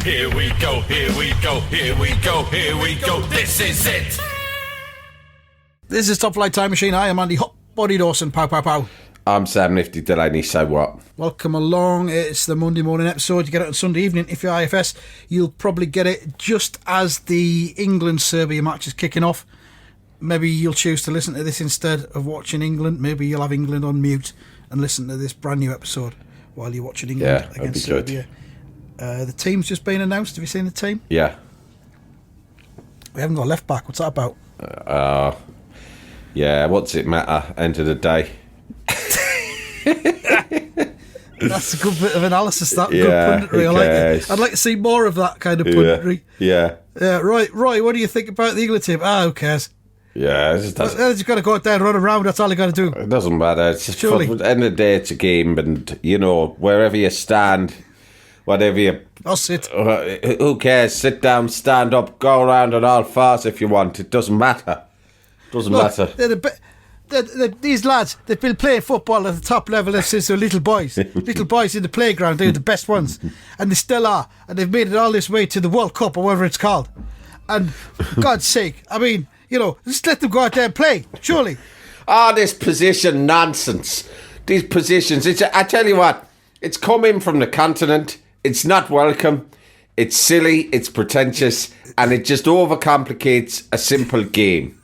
Here we go, here we go, here we go, here we go. This is it. This is Top Flight Time Machine. I am Andy Hot Body Dawson. Pow, pow, pow. I'm Sam Nifty Delaney. So what? Welcome along. It's the Monday morning episode. You get it on Sunday evening. If you're IFS, you'll probably get it just as the England-Serbia match is kicking off. Maybe you'll choose to listen to this instead of watching England. Maybe you'll have England on mute and listen to this brand new episode while you're watching England against Serbia. The team's just been announced. Have you seen the team? Yeah. We haven't got a left back. What's that about? Yeah, what's it matter? End of the day. That's a good bit of analysis. That Yeah, good punditry. I like cares? it. I'd like to see more of that kind of punditry. Yeah. Right, Roy. What do you think about the England team? Who cares? Yeah. It You've got to go out there and run around. That's all you got to do. doesn't matter. It's just Surely. at the end of the day, it's a game, and wherever you stand, whatever you. I'll sit. Who cares? Sit down, stand up, go around on all fours if you want. It doesn't matter. Doesn't matter. These lads, they've been playing football at the top level since they're little boys. Little boys in the playground, they're the best ones. And they still are. And they've made it all this way to the World Cup or whatever it's called. And for God's sake, I mean, just let them go out there and play, surely. This position nonsense. These positions. I tell you what, it's coming from the continent. It's not welcome. It's silly. It's pretentious. And it just overcomplicates a simple game.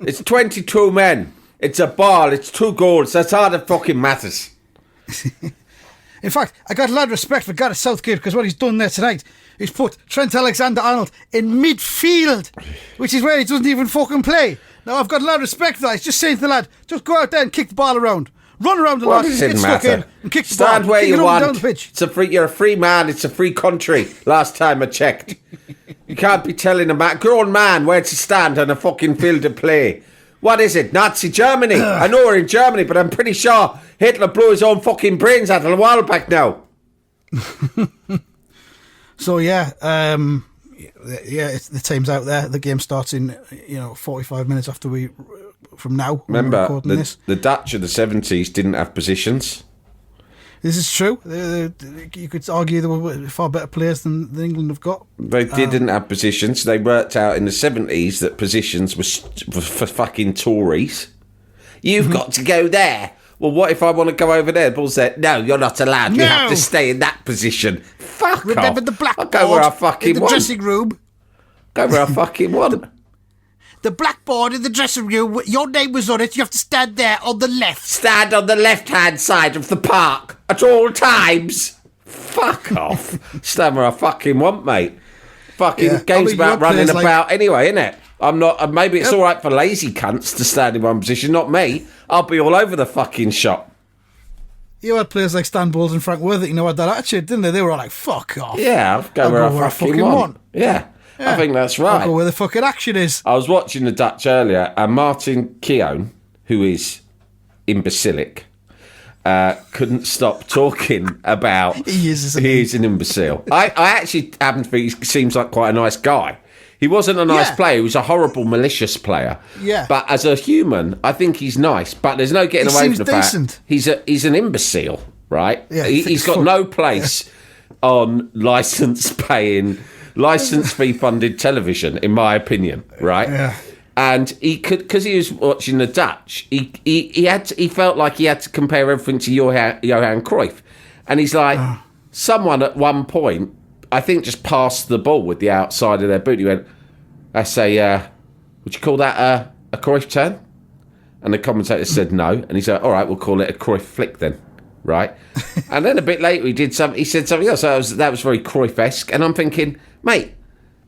It's 22 men. It's a ball. It's 2 goals. That's all that fucking matters. In fact, I got a lot of respect for Gareth Southgate because what he's done there tonight, he's put Trent Alexander-Arnold in midfield, which is where he doesn't even fucking play. Now, I've got a lot of respect for that. He's just saying to the lad, just go out there and kick the ball around. Run around the lot, get stuck in and kick the ball. Stand where you want. Down the pitch. You're a free man. It's a free country. Last time I checked. You can't be telling a grown man where to stand on a fucking field to play. What is it? Nazi Germany? I know we're in Germany, but I'm pretty sure Hitler blew his own fucking brains out a while back now. So the team's out there. The game starts in 45 minutes from now. Remember, the Dutch of the 70s didn't have positions. This is true. You could argue they were far better players than England have got. They didn't have positions. They worked out in the 70s that positions were for fucking Tories. You've got to go there. Well, what if I want to go over there? Paul said, no, you're not allowed. You have to stay in that position. Fuck Remember off. the blackboard I'll go where I fucking in the want. dressing room? Go where I fucking want. The blackboard in the dressing room, your name was on it. You have to stand there on the left. Stand on the left-hand side of the park at all times. Fuck off. Stand where I fucking want, mate. Fucking game's about running about anyway, innit? I'm not. Maybe it's all right for lazy cunts to stand in one position, not me. I'll be all over the fucking shop. You had players like Stan Bowles and Frank Worthington who had that attitude, didn't they? They were all like, fuck off. Yeah, I'll go where I fucking want. Yeah. I think that's right. I'll go where the fucking action is. I was watching the Dutch earlier, and Martin Keown, who is imbecilic, couldn't stop talking about he's an imbecile. I actually happen to think he seems like quite a nice guy. He wasn't a nice player. He was a horrible, malicious player. Yeah. But as a human, I think he's nice. But there's no getting away from the fact he's an imbecile, right? Yeah, he's got no place on licence fee funded television, in my opinion, right? Yeah. And he could, because he was watching the Dutch, he felt like he had to compare everything to Johan Cruyff. And he's like, someone at one point, I think, just passed the ball with the outside of their boot. He went, that's would you call that a Cruyff turn? And the commentator said no. And he said, all right, we'll call it a Cruyff flick then. Right? And then a bit later he said something else. That was very Cruyff-esque. And I'm thinking, mate,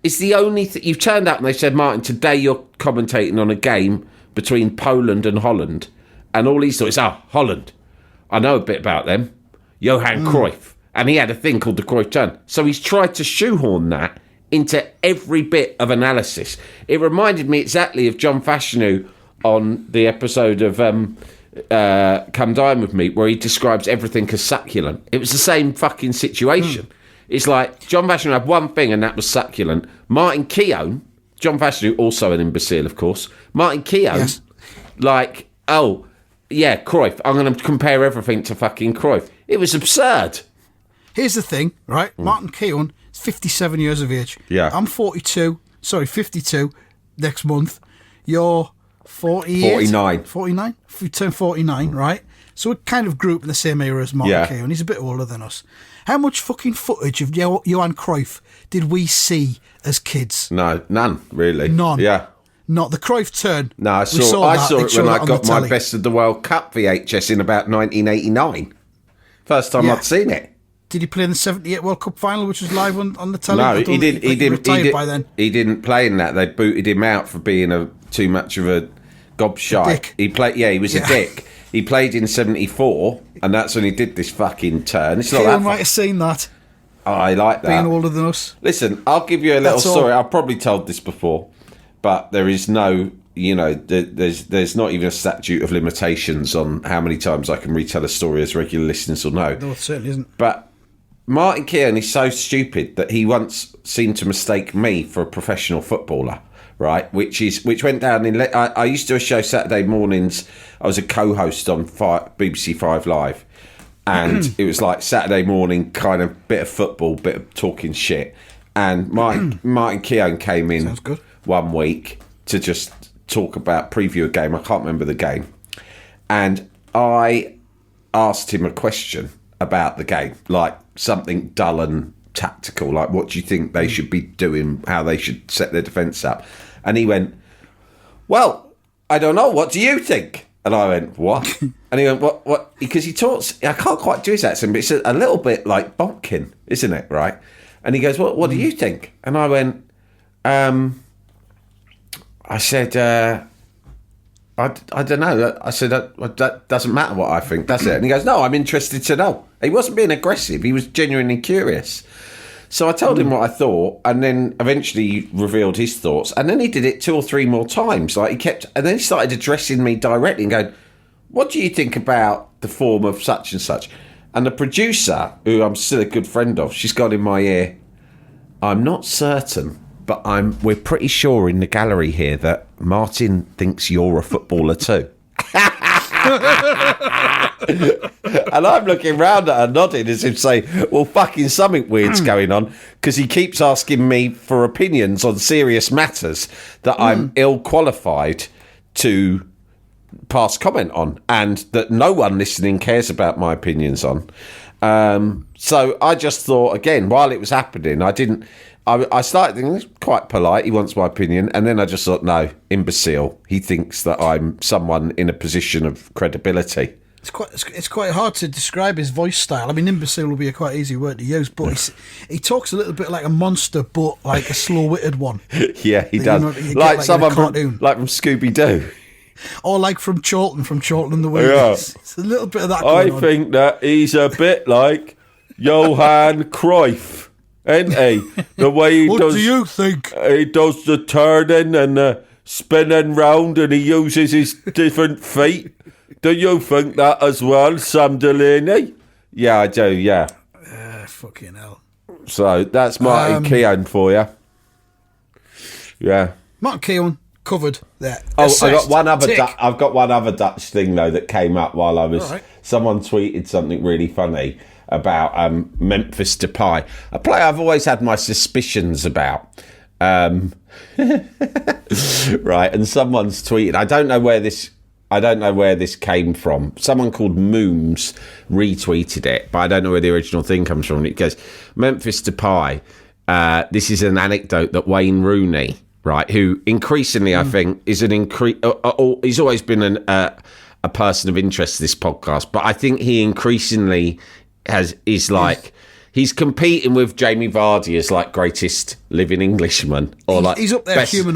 it's the only thing you've turned up and they said, Martin, today you're commentating on a game between Poland and Holland. And all he thought is, Holland. I know a bit about them. Johan Cruyff. And he had a thing called the Cruyff turn. So he's tried to shoehorn that into every bit of analysis. It reminded me exactly of John Fashanu on the episode of Come Dine With Me, where he describes everything as succulent. It was the same fucking situation. It's like John Fashanu had one thing and that was succulent. Martin Keown, John Fashanu, also an imbecile, of course. Martin Keown, Cruyff. I'm going to compare everything to fucking Cruyff. It was absurd. Here's the thing, right? Martin Keown is 57 years of age. Yeah. I'm 52 next month. You're 48? 49. 49? We turn 49, right? So we're kind of grouped in the same era as Martin Yeah. Keown. He's a bit older than us. How much fucking footage of Johan Cruyff did we see as kids? No, none, really. None. Yeah. Not the Cruyff turn. No, I We saw that. it They when showed I on got the my telly. Best of the World Cup VHS in about 1989. First time Yeah. I'd seen it. Did he play in the 78 World Cup final, which was live on the telly? No, I don't he think didn't. He didn't. retired by then. He didn't play in that. They booted him out for being too much of a gobshite. dick. He played. Yeah, he was Yeah. a dick. He played in '74, and that's when he did this fucking turn. It's not Keown that. might have seen that, I like that. being older than us. Listen, I'll give you a little That's all. story. I've probably told this before, but there is no, there's not even a statute of limitations on how many times I can retell a story, as regular listeners will know. No, it certainly isn't. But Martin Keown is so stupid that he once seemed to mistake me for a professional footballer, right? Which went down in. I used to do a show Saturday mornings. I was a co-host on BBC Five Live, and it was like Saturday morning kind of bit of football, bit of talking shit. And Martin Keown came in Sounds good. one week to just talk about preview a game. I can't remember the game, and I asked him a question about the game, like something dull and tactical, like what do you think they should be doing, how they should set their defence up. And he went, well, I don't know, what do you think? And I went, what? And he went, what? Because he talks, I can't quite do his accent, but it's a little bit like Bonkin, isn't it, right? And he goes, what do you think? And I went, I said, I don't know. I said, that doesn't matter what I think, does it? And he goes, no, I'm interested to know. He wasn't being aggressive. He was genuinely curious. So I told him what I thought, and then eventually he revealed his thoughts. And then he did it 2 or 3 more times. Like and then he started addressing me directly and going, what do you think about the form of such and such? And the producer, who I'm still a good friend of, she's got in my ear, I'm not certain, but we're pretty sure in the gallery here that Martin thinks you're a footballer too. And I'm looking round at her nodding as if say, well, fucking something weird's going on, because he keeps asking me for opinions on serious matters that I'm ill qualified to pass comment on, and that no one listening cares about my opinions on. So I just thought, again, while it was happening, I started thinking, it's quite polite, he wants my opinion, and then I just thought, no, imbecile. He thinks that I'm someone in a position of credibility. It's quite hard to describe his voice style. I mean, imbecile will be a quite easy word to use, but he talks a little bit like a monster, but like a slow-witted one. Yeah, he does. You get Like in someone a cartoon. from Scooby-Doo. Or like from Chorlton and the Wiggles. Yeah. It's a little bit of that I going on. think that he's a bit like Johan Cruyff, isn't he? The way he What does. do you think? He does the turning and the spinning round, and he uses his different feet. Do you think that as well, Sam Delaney? Yeah, I do, yeah. Fucking hell. So that's Martin Keown for you. Yeah. Martin Keown covered there. Oh, Assessed. I've got one other Dutch thing though that came up while I was. Alright. Someone tweeted something really funny about Memphis Depay, a player I've always had my suspicions about. Right, and someone's tweeted. I don't know where this came from. Someone called Mooms retweeted it, but I don't know where the original thing comes from. It goes, Memphis Depay. This is an anecdote that Wayne Rooney, right, who increasingly I think is he's always been a person of interest to this podcast, but I think he increasingly he's competing with Jamie Vardy as like greatest living Englishman, or like he's up there, best, human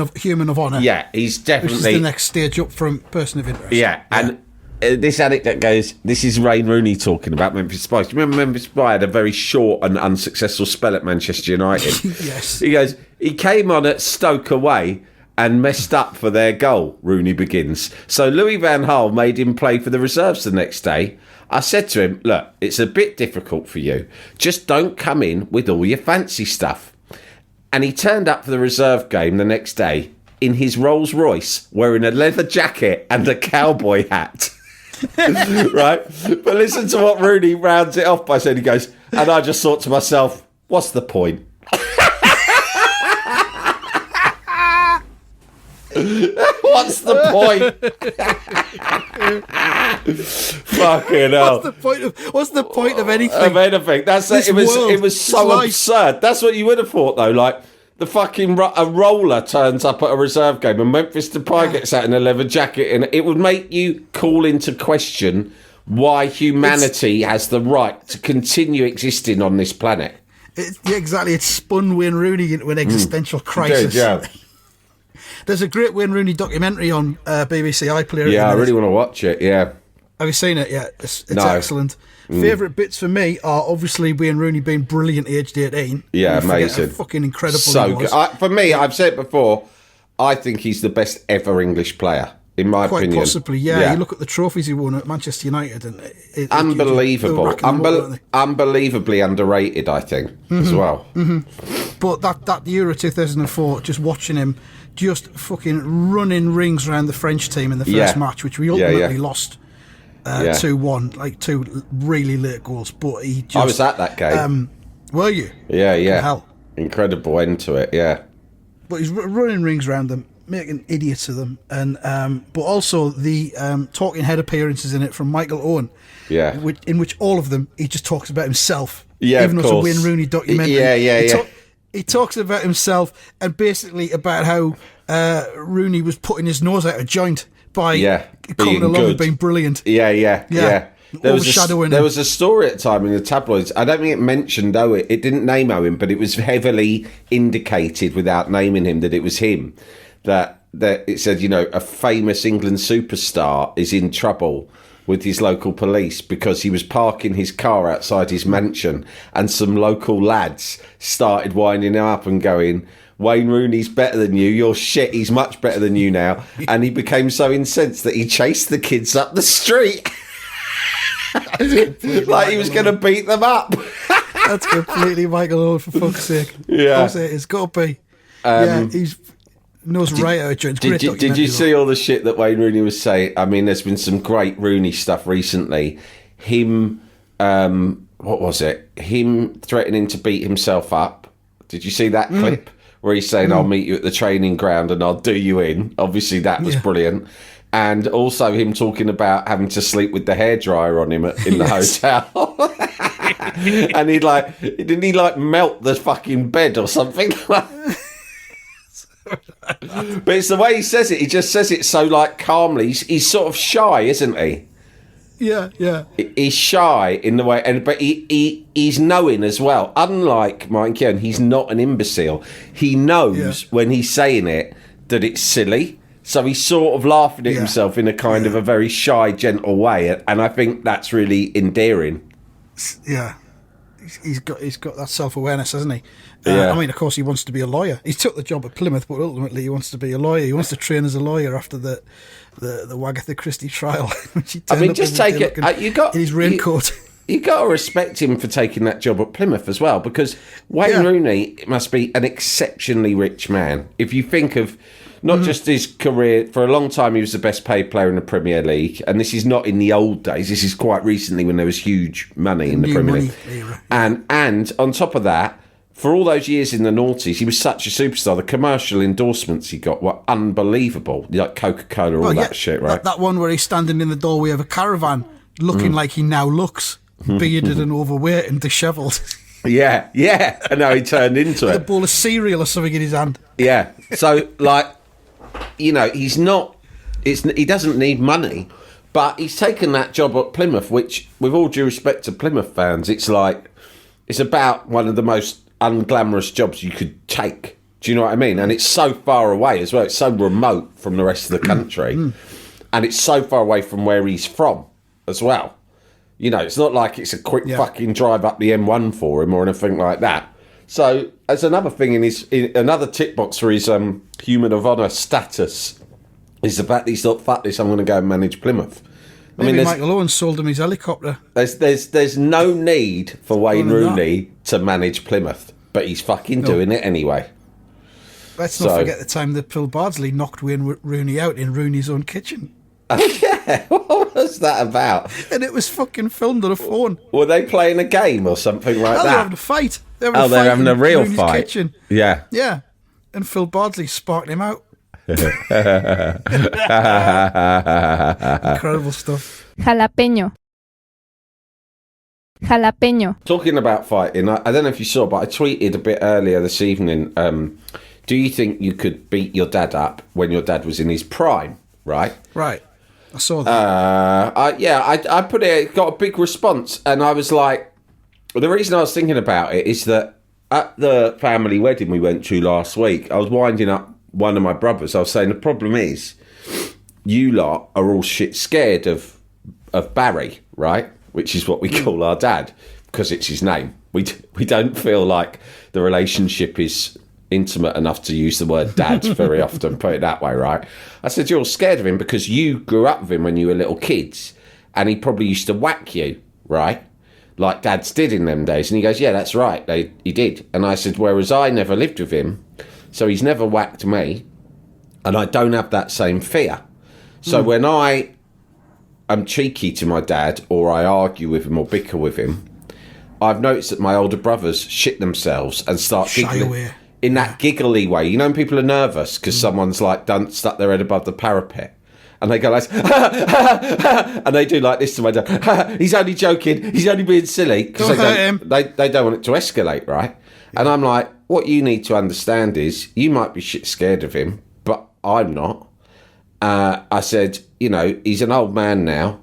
of honour. Yeah, he's Which definitely is the next stage up from person of interest. Yeah, and this anecdote goes, this is Wayne Rooney talking about Memphis Depay. Do you remember Memphis Depay had a very short and unsuccessful spell at Manchester United? Yes. He goes, he came on at Stoke away and messed up for their goal, Rooney begins. So Louis van Gaal made him play for the reserves the next day. I said to him, look, it's a bit difficult for you. Just don't come in with all your fancy stuff. And he turned up for the reserve game the next day in his Rolls Royce, wearing a leather jacket and a cowboy hat. Right? But listen to what Rooney rounds it off by saying. He goes, and I just thought to myself, what's the point? What's the point? Fucking hell. What's the point of anything? Of anything. That's it. It was so life. absurd. That's what you would have thought, though. Like, the fucking a roller turns up at a reserve game and Memphis Depay gets out in a leather jacket, and it would make you call into question why humanity has the right to continue existing on this planet. Yeah, exactly. It spun Wayne Rooney into an existential crisis. Yeah. There's a great Wayne Rooney documentary on BBC iPlayer. Yeah, I really want to watch it, yeah. Have you seen it yet? It's excellent. Favourite bits for me are obviously Wayne Rooney being brilliant aged 18. Yeah, amazing. How fucking incredible So he was. good. For me, I've said it before, I think he's the best ever English player, in my Quite opinion. possibly, yeah. You look at the trophies he won at Manchester United. And Unbelievable. Unbelievably underrated, I think, as well. But that Euro 2004, just watching him just fucking running rings around the French team in the first match, which we ultimately lost 2-1, like two really late goals. But he just... I was at that game. Were you? Yeah. Hell. Incredible end to it, yeah. But he's running rings around them, making idiots of them. And but also the talking head appearances in it from Michael Owen, in which all of them, he just talks about himself. Yeah, even of though course. it's a Wayne Rooney documentary. He talks about himself and basically about how Rooney was putting his nose out of joint by coming along good. and being brilliant. Yeah. There Overshadowing there him. was a story at the time in the tabloids. I don't think it mentioned Owen. It didn't name Owen, but it was heavily indicated without naming him that it was him. That it said, a famous England superstar is in trouble with his local police because he was parking his car outside his mansion and some local lads started winding him up and going, Wayne Rooney's better than you, you're shit, he's much better than you now. And he became so incensed that he chased the kids up the street. Like he was going to beat them up. That's completely Michael Owen, for fuck's sake. Yeah. It's got to be. He's knows right out of joint. Did you see all the shit that Wayne Rooney was saying? I mean, there's been some great Rooney stuff recently. Him, what was it? Him threatening to beat himself up. Did you see that clip where he's saying, I'll meet you at the training ground and I'll do you in? Obviously, that was brilliant. And also him talking about having to sleep with the hairdryer on him in the hotel. And didn't he melt the fucking bed or something? But it's the way he says it. He just says it so calmly. He's sort of shy, isn't he? Yeah. He's shy in the way, but he's knowing as well. Unlike Mike Keown, he's not an imbecile. He knows when he's saying it that it's silly. So he's sort of laughing at himself in a kind of a very shy, gentle way, and I think that's really endearing. Yeah. He's got that self-awareness, hasn't he? Yeah. I mean, of course, he wants to be a lawyer. He took the job at Plymouth, but ultimately he wants to be a lawyer. He wants to train as a lawyer after the Wagatha Christie trial. I mean, just take it. You got in his raincoat. You got to respect him for taking that job at Plymouth as well, because Wayne Rooney must be an exceptionally rich man. If you think of not just his career, for a long time he was the best paid player in the Premier League, and this is not in the old days. This is quite recently when there was huge money in the Premier League. Era. And on top of that, for all those years in the noughties, he was such a superstar. The commercial endorsements he got were unbelievable, like Coca-Cola, all that shit, right? That one where he's standing in the doorway of a caravan, looking like he now looks, bearded and overweight and dishevelled. Yeah, and now he turned into With it. a bowl of cereal or something in his hand. Yeah, so he's not. He doesn't need money, but he's taken that job at Plymouth, which, with all due respect to Plymouth fans, it's about one of the most unglamorous jobs you could take. Do you know what I mean? And it's so far away as well. It's so remote from the rest of the country, and it's so far away from where he's from as well. It's not like it's a quick fucking drive up the M1 for him or anything like that. So, as another thing another tick box for his human of honour status is the fact that he's thought, fuck this, I'm going to go and manage Plymouth. Maybe Michael Owen sold him his helicopter. There's no need for Wayne Rooney to manage Plymouth, but he's fucking doing it anyway. Let's not forget the time that Phil Bardsley knocked Wayne Rooney out in Rooney's own kitchen. Oh, yeah. What was that about? And it was fucking filmed on a phone. Were they playing a game or something like They're that? having a fight. They're Having a real in fight. Kitchen. Yeah. Yeah. And Phil Bardsley sparking him out. Incredible stuff. Jalapeño. Jalapeño. Talking about fighting, I don't know if you saw, but I tweeted a bit earlier this evening. Do you think you could beat your dad up when your dad was in his prime? Right. Right. I saw that. I put it got a big response, and I was like, the reason I was thinking about it is that at the family wedding we went to last week, I was winding up one of my brothers. I was saying the problem is you lot are all shit scared of Barry, right? Which is what we call our dad because it's his name. We don't feel like the relationship is intimate enough to use the word dad very often, put it that way, right? I said, you're all scared of him because you grew up with him when you were little kids and he probably used to whack you, right? Like dads did in them days. And he goes, yeah, that's right, he did. And I said, whereas I never lived with him, so he's never whacked me and I don't have that same fear. So when I am cheeky to my dad or I argue with him or bicker with him, I've noticed that my older brothers shit themselves and start Shy giggling. away. In that giggly way, you know, when people are nervous because someone's like stuck their head above the parapet, and they go like, and they do like this to my dad. He's only joking. He's only being silly because Don't hurt him. they don't want it to escalate, right? Yeah. And I'm like, what you need to understand is you might be shit scared of him, but I'm not. I said, you know, he's an old man now,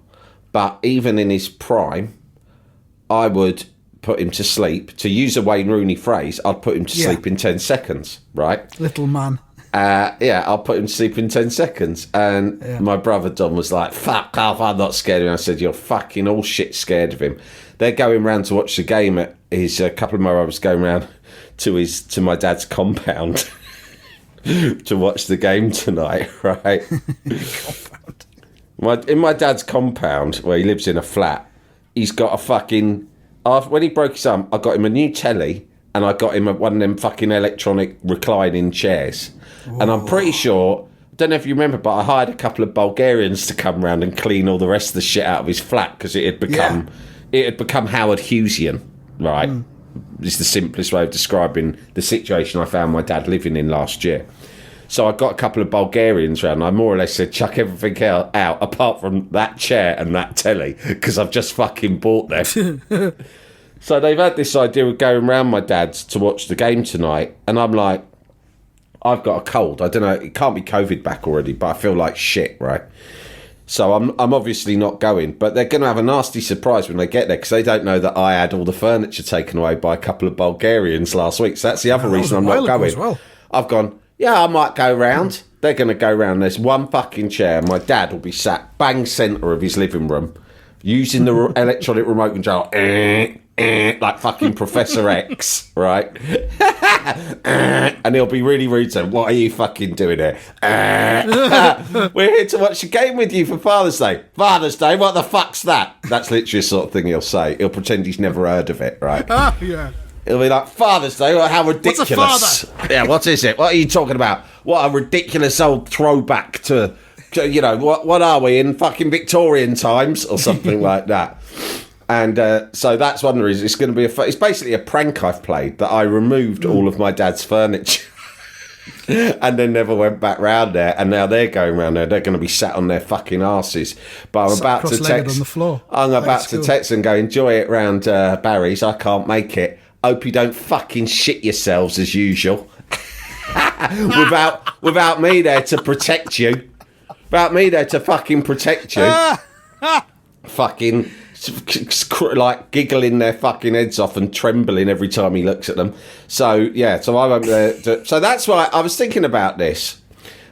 but even in his prime, I would put him to sleep. To use a Wayne Rooney phrase, I'd put him to sleep in 10 seconds, right? Little man. I'll put him to sleep in 10 seconds. And my brother Don was like, fuck off, I'm not scared of him. I said, you're fucking all shit scared of him. They're going round to watch the game at a couple of my brothers going round to my dad's compound to watch the game tonight, right? In my dad's compound, where he lives in a flat, he's got a fucking... when he broke his arm, I got him a new telly and I got him one of them fucking electronic reclining chairs. Whoa. And I'm pretty sure, I don't know if you remember, but I hired a couple of Bulgarians to come round and clean all the rest of the shit out of his flat because it had become Howard Hughesian, right? It's the simplest way of describing the situation I found my dad living in last year. So I got a couple of Bulgarians round and I more or less said, chuck everything out apart from that chair and that telly because I've just fucking bought them. So they've had this idea of going round my dad's to watch the game tonight. And I'm like, I've got a cold. I don't know. It can't be COVID back already, but I feel like shit, right? So I'm obviously not going. But they're going to have a nasty surprise when they get there because they don't know that I had all the furniture taken away by a couple of Bulgarians last week. So that's the other reason I'm not going. As well. I've gone... Yeah, I might go round. They're going to go round. There's one fucking chair. My dad will be sat bang centre of his living room using the electronic remote control like fucking Professor X, right? And he'll be really rude to him. What are you fucking doing here? We're here to watch the game with you for Father's Day. Father's Day? What the fuck's that? That's literally the sort of thing he'll say. He'll pretend he's never heard of it, right? Yeah. It'll be like, Father's Day, how ridiculous. What's a father? Yeah, what is it? What are you talking about? What a ridiculous old throwback to you know, what are we, in fucking Victorian times or something like that. And so that's one reason. It's going to be it's basically a prank I've played, that I removed all of my dad's furniture and then never went back round there. And now they're going round there. They're going to be sat on their fucking arses. But I'm about to text. On the floor. I'm about to text and go, enjoy it round Barry's. I can't make it. Hope you don't fucking shit yourselves as usual. without me there to protect you. Without me there to fucking protect you. Fucking like giggling their fucking heads off and trembling every time he looks at them. So yeah, so I won't so that's why I was thinking about this.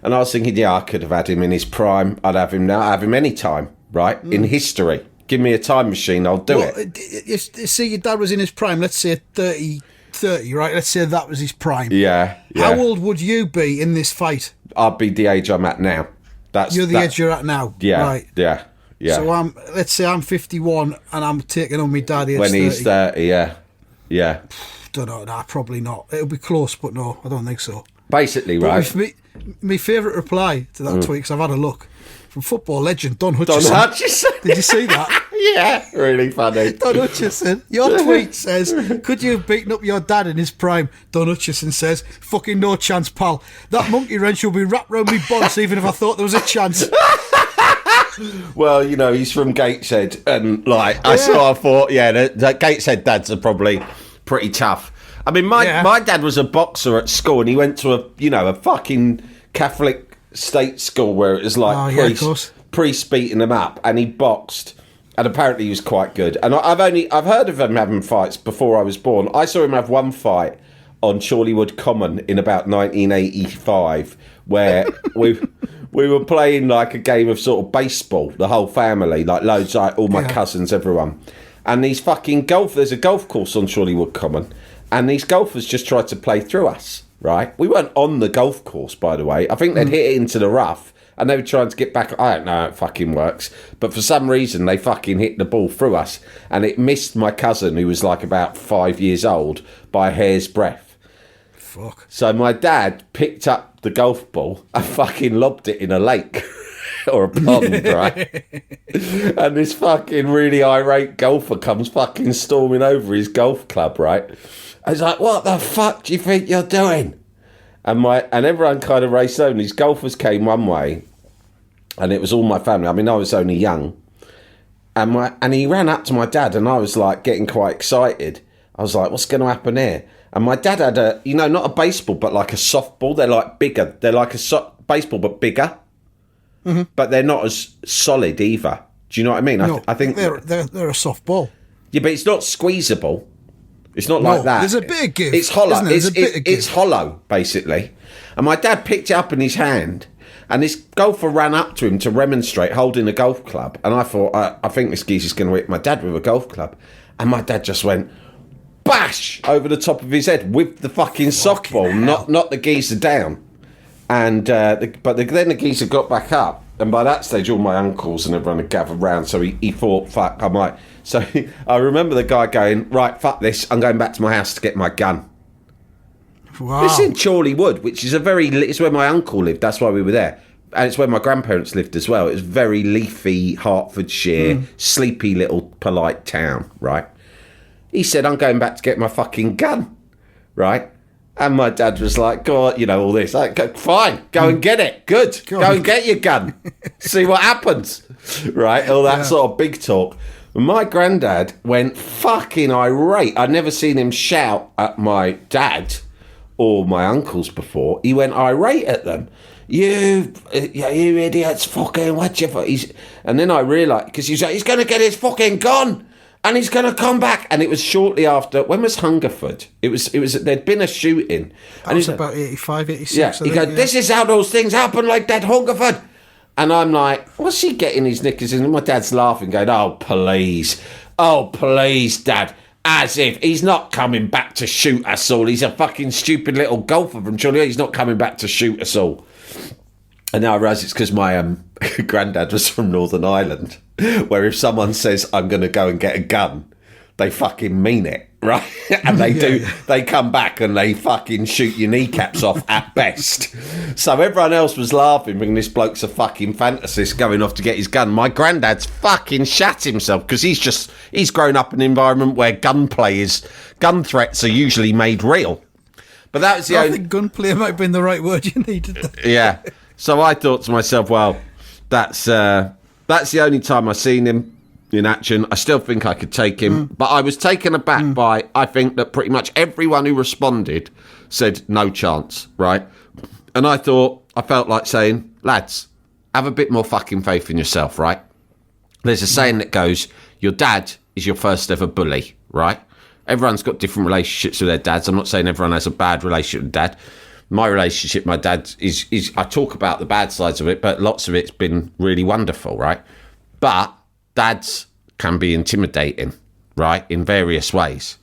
And I was thinking, yeah, I could have had him in his prime. I'd have him now. I'd have him any time, right? In history. Give me a time machine, I'll do it. See, your dad was in his prime, let's say 30, right? Let's say that was his prime. Yeah. How old would you be in this fight? I'd be the age I'm at now. You're the age you're at now? Yeah. Right. Yeah. So let's say I'm 51 and I'm taking on my dad age when 30. He's 30, yeah. Yeah. Don't know, nah, probably not. It'll be close, but no, I don't think so. Basically, right. My favourite reply to that tweet, because I've had a look, from football legend Don Don Hutchison. Hutchison. Did you see that? Yeah, really funny. Don Hutchison, your tweet says, could you have beaten up your dad in his prime? Don Hutchison says, fucking no chance, pal. That monkey wrench will be wrapped round me bonds even if I thought there was a chance. Well, you know, he's from Gateshead, and I thought, the Gateshead dads are probably pretty tough. I mean, my dad was a boxer at school, and he went to a fucking Catholic state school where it was like priests beating him up, and he boxed. And apparently he was quite good. And I've heard of him having fights before I was born. I saw him have one fight on Chorleywood Common in about 1985, where we were playing like a game of sort of baseball, the whole family, like loads, like all my cousins, everyone. And these fucking there's a golf course on Chorleywood Common, and these golfers just tried to play through us, right? We weren't on the golf course, by the way. I think they'd hit it into the rough. And they were trying to get back. I don't know how it fucking works. But for some reason, they fucking hit the ball through us. And it missed my cousin, who was like about 5 years old, by a hair's breadth. Fuck. So my dad picked up the golf ball and fucking lobbed it in a lake. Or a pond, right? And this fucking really irate golfer comes fucking storming over his golf club, right? I was like, what the fuck do you think you're doing? And everyone kind of raced over. These golfers came one way, and it was all my family. I mean, I was only young, and he ran up to my dad, and I was like getting quite excited. I was like, "What's going to happen here?" And my dad had not a baseball, but like a softball. They're like bigger. They're like a baseball, but bigger. Mm-hmm. But they're not as solid either. Do you know what I mean? No, I think they're a softball. Yeah, but it's not squeezable. It's not like that. There's a bit of give. It's hollow. It's hollow, basically. And my dad picked it up in his hand, and this golfer ran up to him to remonstrate, holding a golf club. And I thought, I think this geezer's going to hit my dad with a golf club. And my dad just went, bash, over the top of his head with the fucking softball, not the geezer down. And then the geezer got back up. And by that stage, all my uncles and everyone had gathered round. So he thought, fuck, I might. So I remember the guy going, right, fuck this. I'm going back to my house to get my gun. Wow. It's in Chorleywood, which is it's where my uncle lived. That's why we were there. And it's where my grandparents lived as well. It was very leafy, Hertfordshire, sleepy little polite town, right? He said, I'm going back to get my fucking gun, right? And my dad was like, God, all this. Like, fine, go and get it. Good. Go and get your gun. See what happens. Right? All that sort of big talk. My granddad went fucking irate. I'd never seen him shout at my dad or my uncles before. He went irate at them. You idiots, fucking what you... And then I realised, because he's like, he's going to get his fucking gun. And he's going to come back. And it was shortly after, when was Hungerford? It was. There'd been a shooting. That was about 85, 86. Yeah, he goes, this is how those things happen, like that, Hungerford. And I'm like, what's he getting his knickers in? And my dad's laughing, going, oh, please, Dad. As if he's not coming back to shoot us all. He's a fucking stupid little golfer from Chorleywood. He's not coming back to shoot us all. And now I realise it's because my granddad was from Northern Ireland, where if someone says, I'm going to go and get a gun, they fucking mean it, right? And they do. They come back and they fucking shoot your kneecaps off at best. So everyone else was laughing, thinking this bloke's a fucking fantasist going off to get his gun. My granddad's fucking shat himself because he's grown up in an environment where gun threats are usually made real. But that was the I think gunplay might have been the right word you needed. Yeah. So I thought to myself, well, that's the only time I've seen him in action. I still think I could take him. But I was taken aback by, I think that pretty much everyone who responded said no chance, right? And I felt like saying, lads, have a bit more fucking faith in yourself, right? There's a saying that goes, your dad is your first ever bully, right? Everyone's got different relationships with their dads. I'm not saying everyone has a bad relationship with dad. My relationship with my dad is I talk about the bad sides of it, but lots of it's been really wonderful, right? But dads can be intimidating, right, in various ways.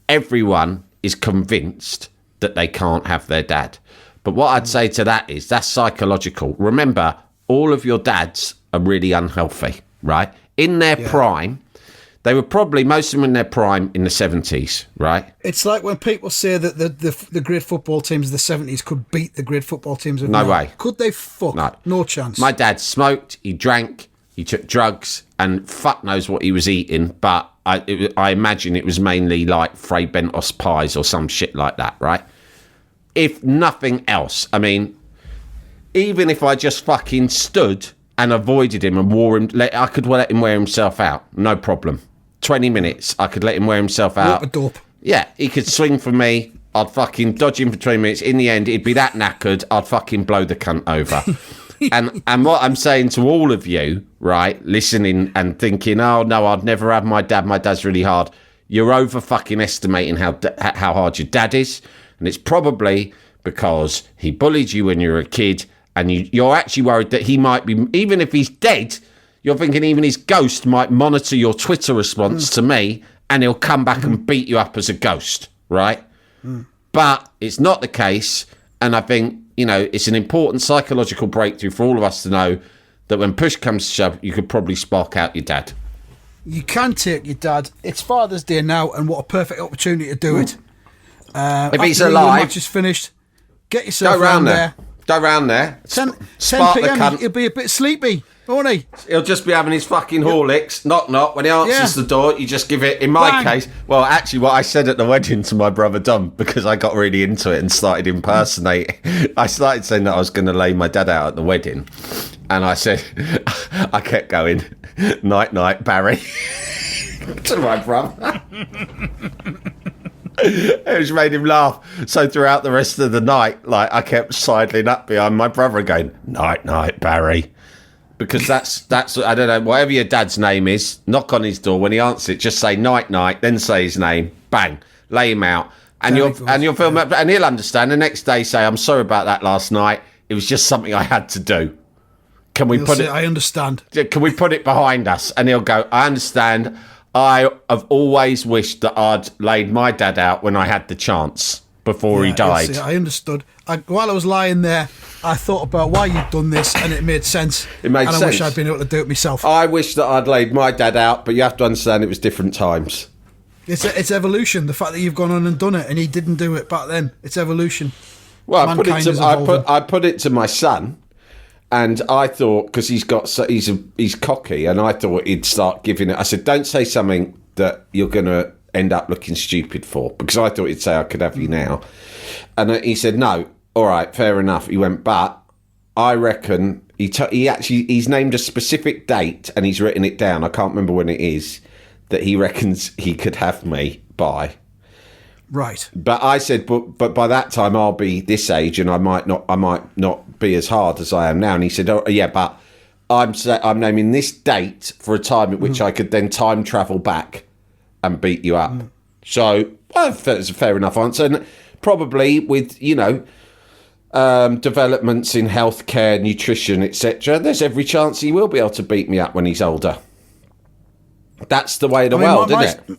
Everyone is convinced that they can't have their dad. But what I'd say to that is that's psychological. Remember, all of your dads are really unhealthy, right? In their prime, They were probably, most of them in their prime in the 70s, right? It's like when people say that the great football teams of the 70s could beat the great football teams of No now. way. Could they? Fuck. No chance. My dad smoked, he drank, he took drugs, and fuck knows what he was eating, but I imagine it was mainly like Fray Bentos pies or some shit like that, right? If nothing else, I mean, even if I just fucking stood and avoided him and wore him, I could let him wear himself out, no problem. 20 minutes, I could let him wear himself out. What a dope. Yeah, he could swing for me. I'd fucking dodge him for 20 minutes. In the end, he'd be that knackered, I'd fucking blow the cunt over. and what I'm saying to all of you, right, listening and thinking, oh, no, I'd never have my dad. My dad's really hard. You're over fucking estimating how hard your dad is. And it's probably because he bullied you when you were a kid. And you're actually worried that he might be, even if he's dead, you're thinking even his ghost might monitor your Twitter response to me and he'll come back and beat you up as a ghost, right? But it's not the case. And I think, you know, it's an important psychological breakthrough for all of us to know that when push comes to shove, you could probably spark out your dad. You can take your dad. It's Father's Day now, and what a perfect opportunity to do it. If he's After the alive, match is finished, get yourself go round round there. Go round there. 10 Spark the p.m. cunt. He'll be a bit sleepy, won't he? He'll just be having his fucking Horlicks. Knock, knock. When he answers Yeah. the door, you just give it. In my Bang. case, well, actually, what I said at the wedding to my brother Dom, because I got really into it and started impersonating. I started saying that I was going to lay my dad out at the wedding, and I said, I kept going, night, night, Barry, to my brother. It just made him laugh. So throughout the rest of the night, like, I kept sidling up behind my brother and going, night, night, Barry. Because that's I don't know, whatever your dad's name is, knock on his door. When he answers it, just say night, night, then say his name, bang, lay him out. And you'll feel, and he'll understand. The next day say, I'm sorry about that last night. It was just something I had to do. Can we put it? I understand. Can we put it behind us? And he'll go, I understand. I have always wished that I'd laid my dad out when I had the chance before he died. I understood. While I was lying there, I thought about why you'd done this, and it made sense. It made sense. sense. I wish I'd been able to do it myself. I wish that I'd laid my dad out, but you have to understand it was different times. It's evolution. The fact that you've gone on and done it, and he didn't do it back then. It's evolution. Well, Mankind is evolving. I put it to my son, and I thought, because he's cocky, and I thought he'd start giving it. I said, don't say something that you're going to end up looking stupid for, because I thought he'd say I could have you now. And he said, no, all right, fair enough. He went, but I reckon he's named a specific date and he's written it down. I can't remember when it is, that he reckons he could have me by. Right. But I said, but by that time I'll be this age and I might not be as hard as I am now. And he said, oh yeah, but I'm naming this date for a time at which I could then time travel back and beat you up. So I thought it was a fair enough answer. And probably with, developments in healthcare, nutrition, etc., there's every chance he will be able to beat me up when he's older. That's the way of the world, isn't it?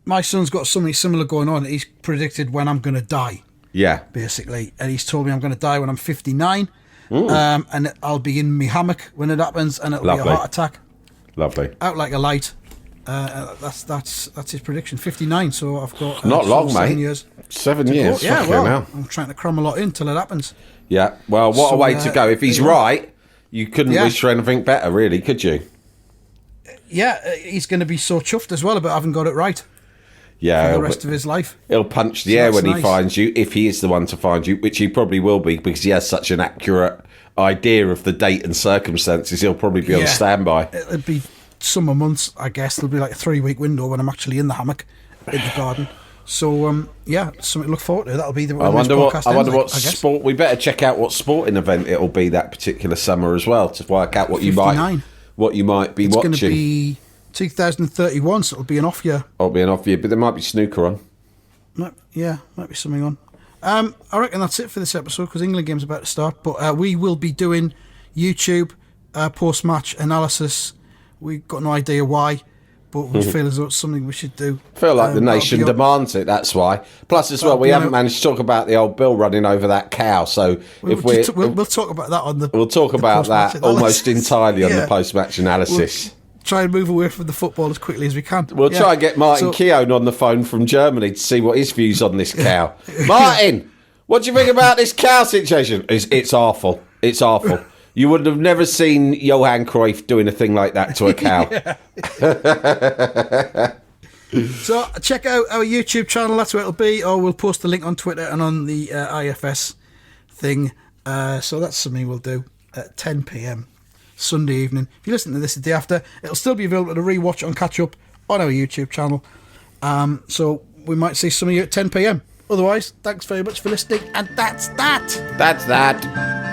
My son's got something similar going on. He's predicted when I'm going to die. Yeah. Basically. And he's told me I'm going to die when I'm 59. And I'll be in my hammock when it happens, and it'll be a heart attack. Lovely. Out like a light. That's his prediction. 59. So I've got not long, 7 mate. years. 7 years. Yeah, well, now. I'm trying to cram a lot in till it happens. Yeah. Well, what a way to go. If he's right, you couldn't wish for anything better, really, could you? Yeah, he's going to be so chuffed as well about having got it right. Yeah. For the rest of his life. He'll punch the air when he finds you, if he is the one to find you, which he probably will be, because he has such an accurate idea of the date and circumstances. He'll probably be on standby. It'll be summer months, I guess. There'll be like a 3-week window when I'm actually in the hammock in the garden. So something to look forward to. That'll be the. I wonder what sport. We better check out what sporting event it'll be that particular summer as well, to work out what 59. you might be it's watching. It's going to be 2031, so it'll be an off year. It'll be an off year, but there might be snooker on. Might be something on. I reckon that's it for this episode, because England game's about to start. But we will be doing YouTube post-match analysis. We've got no idea why, but we feel as though it's something we should do. I feel like the nation demands it, that's why. Plus, as well, we haven't managed to talk about the old Bill running over that cow. So we'll talk about that on the. We'll talk about that almost entirely on the post-match analysis. try and move away from the football as quickly as we can. We'll try and get Martin Keown on the phone from Germany to see what his views on this cow. Martin, what do you think about this cow situation? It's awful. It's awful. You would have never seen Johan Cruyff doing a thing like that to a cow. So check out our YouTube channel, that's where it'll be, or we'll post the link on Twitter and on the IFS thing. So that's something we'll do at 10 p.m. Sunday evening. If you listen to this the day after, it'll still be available to rewatch and catch up on our YouTube channel. So we might see some of you at 10 p.m. Otherwise, thanks very much for listening, and that's that. That's that.